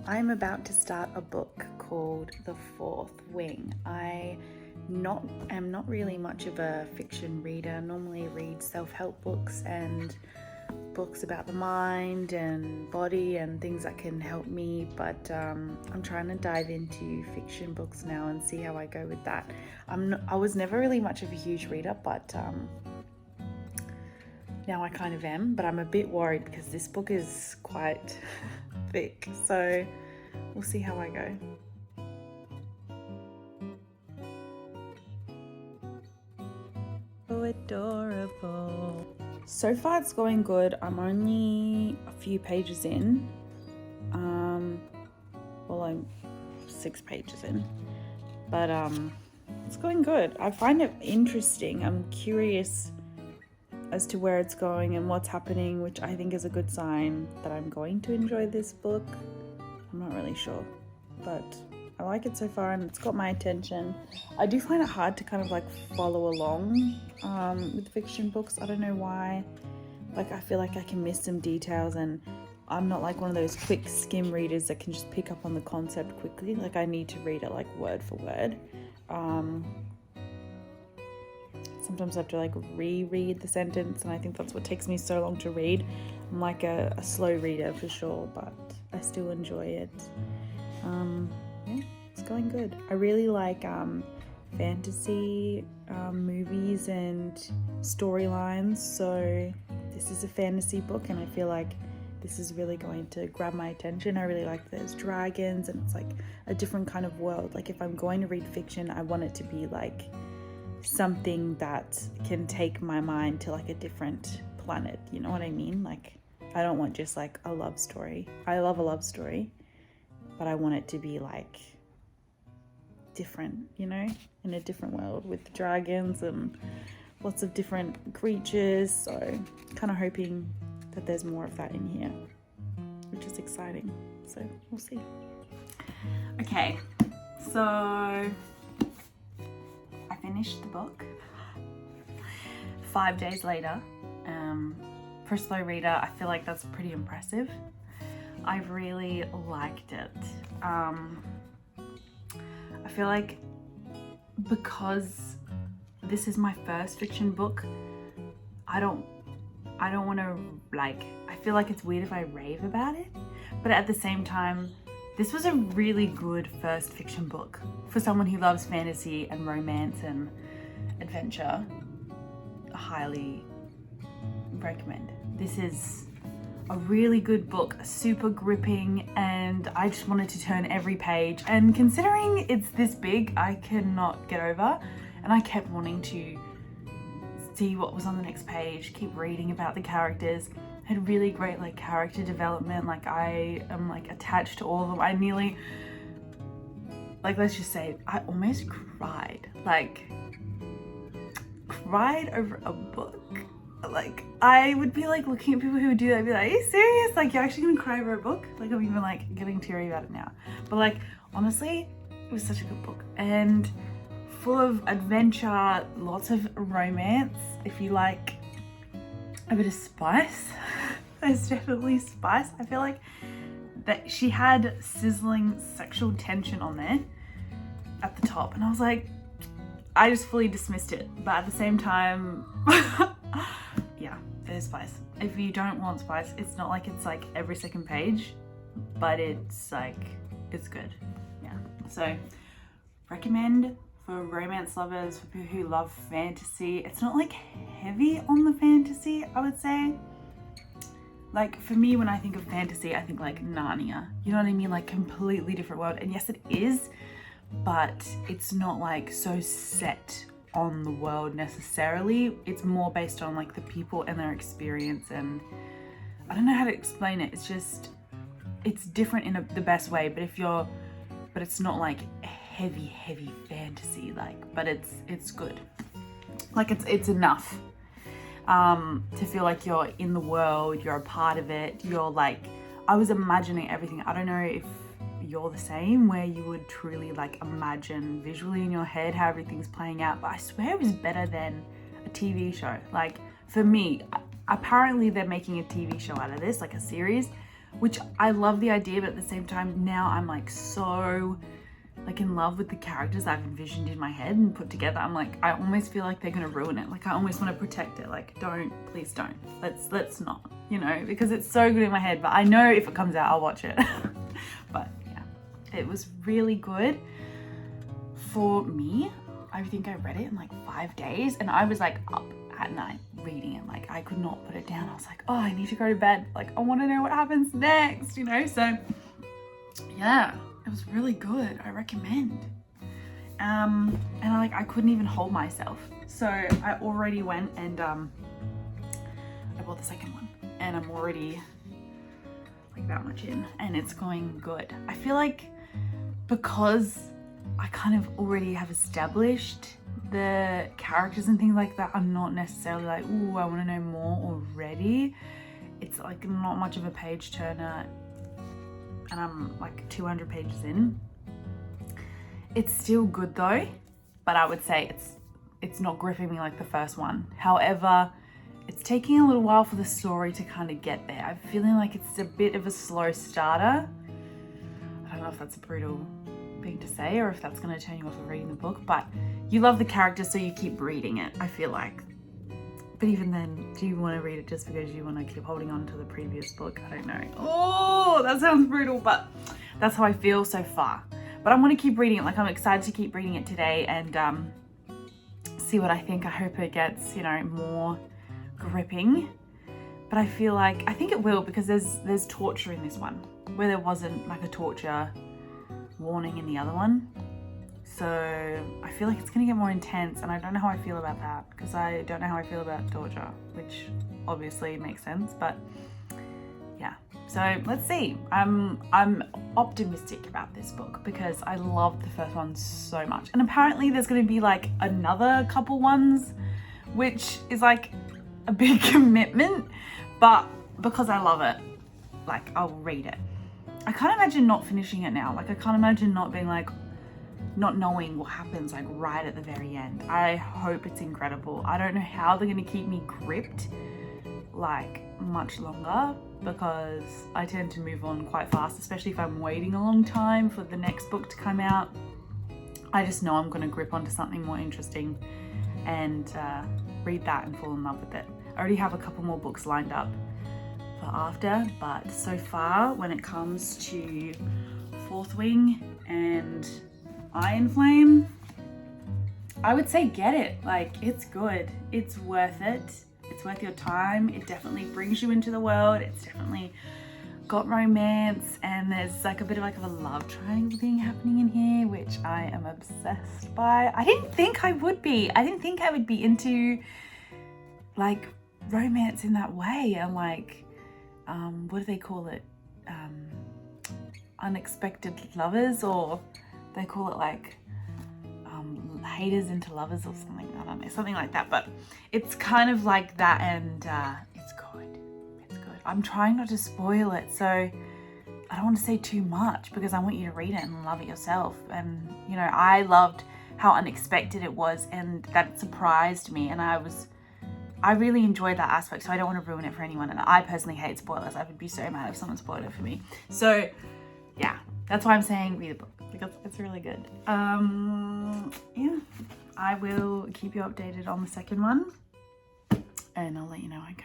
I'm about to start a book called The Fourth Wing. I am not really much of a fiction reader. Normally read self-help books and books about the mind and body and things that can help me, but I'm trying to dive into fiction books now and see how I go with that. I was never really much of a huge reader, but now I kind of am, but I'm a bit worried because this book is quite thick, so we'll see how I go. So adorable. So far it's going good. I'm only a few pages in. Well, I'm 6 pages in, but it's going good. I find it interesting. I'm curious as to where it's going and what's happening, which I think is a good sign that I'm going to enjoy this book. I'm not really sure, but I like it so far and it's got my attention. I do find it hard to kind of like follow along with fiction books. I don't know why. Like, I feel like I can miss some details, and I'm not like one of those quick skim readers that can just pick up on the concept quickly. Like, I need to read it like word for word. Sometimes I have to like reread the sentence, and I think that's what takes me so long to read. I'm like a slow reader for sure, but I still enjoy it. Yeah, it's going good. I really like fantasy movies and storylines, so this is a fantasy book and I feel like this is really going to grab my attention. I really like there's dragons and it's like a different kind of world. Like, if I'm going to read fiction, I want it to be like something that can take my mind to like a different planet, you know what I mean? Like, I don't want just like a love story. I love a love story, but I want it to be like different, you know, in a different world with dragons and lots of different creatures. So kind of hoping that there's more of that in here, which is exciting. So we'll see. Okay, so I finished the book 5 days later. For a slow reader, I feel like that's pretty impressive. I really liked it. I feel like because this is my first fiction book, I don't want to like, I feel like it's weird if I rave about it, but at the same time, this was a really good first fiction book for someone who loves fantasy and romance and adventure. I highly recommend. This is a really good book, super gripping, and I just wanted to turn every page. And considering it's this big, I cannot get over, and I kept wanting to see what was on the next page, keep reading about the characters. Had really great like character development. Like, I am like attached to all of them. I nearly, like, let's just say I almost cried over a book. Like, I would be like looking at people who would do that, I'd be like, are you serious? Like, you're actually gonna cry over a book? Like, I'm even like getting teary about it now. But like, honestly, it was such a good book and full of adventure, lots of romance. If you like a bit of spice, there's definitely spice. I feel like that she had sizzling sexual tension on there at the top, and I was like, I just fully dismissed it. But at the same time, yeah, there's spice. If you don't want spice, it's not like it's like every second page, but it's like, it's good. Yeah, so recommend for romance lovers, for people who love fantasy. It's not like heavy on the fantasy, I would say. Like, for me, when I think of fantasy, I think like Narnia, you know what I mean? Like, completely different world. And yes, it is, but it's not like so set on the world necessarily. It's more based on like the people and their experience, and I don't know how to explain it. It's just, it's different in the best way, but it's not like heavy fantasy, like, but it's good. Like, it's enough to feel like you're in the world, you're a part of it. You're like, I was imagining everything. I don't know if you're the same, where you would truly like imagine visually in your head how everything's playing out, but I swear it was better than a TV show. Like, for me, apparently they're making a TV show out of this, like a series, which I love the idea, but at the same time now I'm like so like in love with the characters I've envisioned in my head and put together. I'm like, I almost feel like they're gonna ruin it. Like I almost want to protect it. Like please don't. Let's not, you know, because it's so good in my head. But I know if it comes out, I'll watch it. But yeah, it was really good for me. I think I read it in like 5 days, and I was like up at night reading it. Like I could not put it down. I was like, oh, I need to go to bed. Like I want to know what happens next, you know? So yeah, it was really good. I recommend. And I couldn't even hold myself. So I already went and I bought the second one, and I'm already like that much in, and it's going good. I feel like because I kind of already have established the characters and things like that, I'm not necessarily like, ooh, I want to know more already. It's like not much of a page turner, and I'm like 200 pages in. It's still good though, but I would say it's not gripping me like the first one. However, it's taking a little while for the story to kind of get there. I'm feeling like it's a bit of a slow starter. I don't know if that's a brutal thing to say or if that's going to turn you off of reading the book, but you love the character, so you keep reading it, I feel like. But even then, do you want to read it just because you want to keep holding on to the previous book? I don't know. Oh, that sounds brutal, but that's how I feel so far. But I'm going to keep reading it. Like I'm excited to keep reading it today and see what I think. I hope it gets, you know, more gripping. But I feel like, I think it will, because there's torture in this one where there wasn't like a torture warning in the other one. So I feel like it's going to get more intense, and I don't know how I feel about that, because I don't know how I feel about torture, which obviously makes sense, but yeah. So let's see. I'm optimistic about this book because I loved the first one so much. And apparently there's going to be like another couple ones, which is like a big commitment, but because I love it, like I'll read it. I can't imagine not finishing it now. Like I can't imagine not being like, not knowing what happens like right at the very end. I hope it's incredible. I don't know how they're going to keep me gripped like much longer, because I tend to move on quite fast, especially if I'm waiting a long time for the next book to come out. I just know I'm going to grip onto something more interesting and read that and fall in love with it. I already have a couple more books lined up for after, but so far when it comes to Fourth Wing and Iron Flame, I would say get it. Like it's good. It's worth it. It's worth your time. It definitely brings you into the world. It's definitely got romance, and there's like a bit of like a love triangle thing happening in here, which I am obsessed by. I didn't think I would be. I didn't think I would be into like romance in that way. And like, what do they call it? Unexpected lovers, or they call it like haters into lovers or something. I don't know, something like that. But it's kind of like that, and it's good. It's good. I'm trying not to spoil it, so I don't want to say too much because I want you to read it and love it yourself. And you know, I loved how unexpected it was, and that it surprised me, and I really enjoyed that aspect. So I don't want to ruin it for anyone. And I personally hate spoilers. I would be so mad if someone spoiled it for me. So yeah, that's why I'm saying read the book, because it's really good. Yeah, I will keep you updated on the second one, and I'll let you know how I go.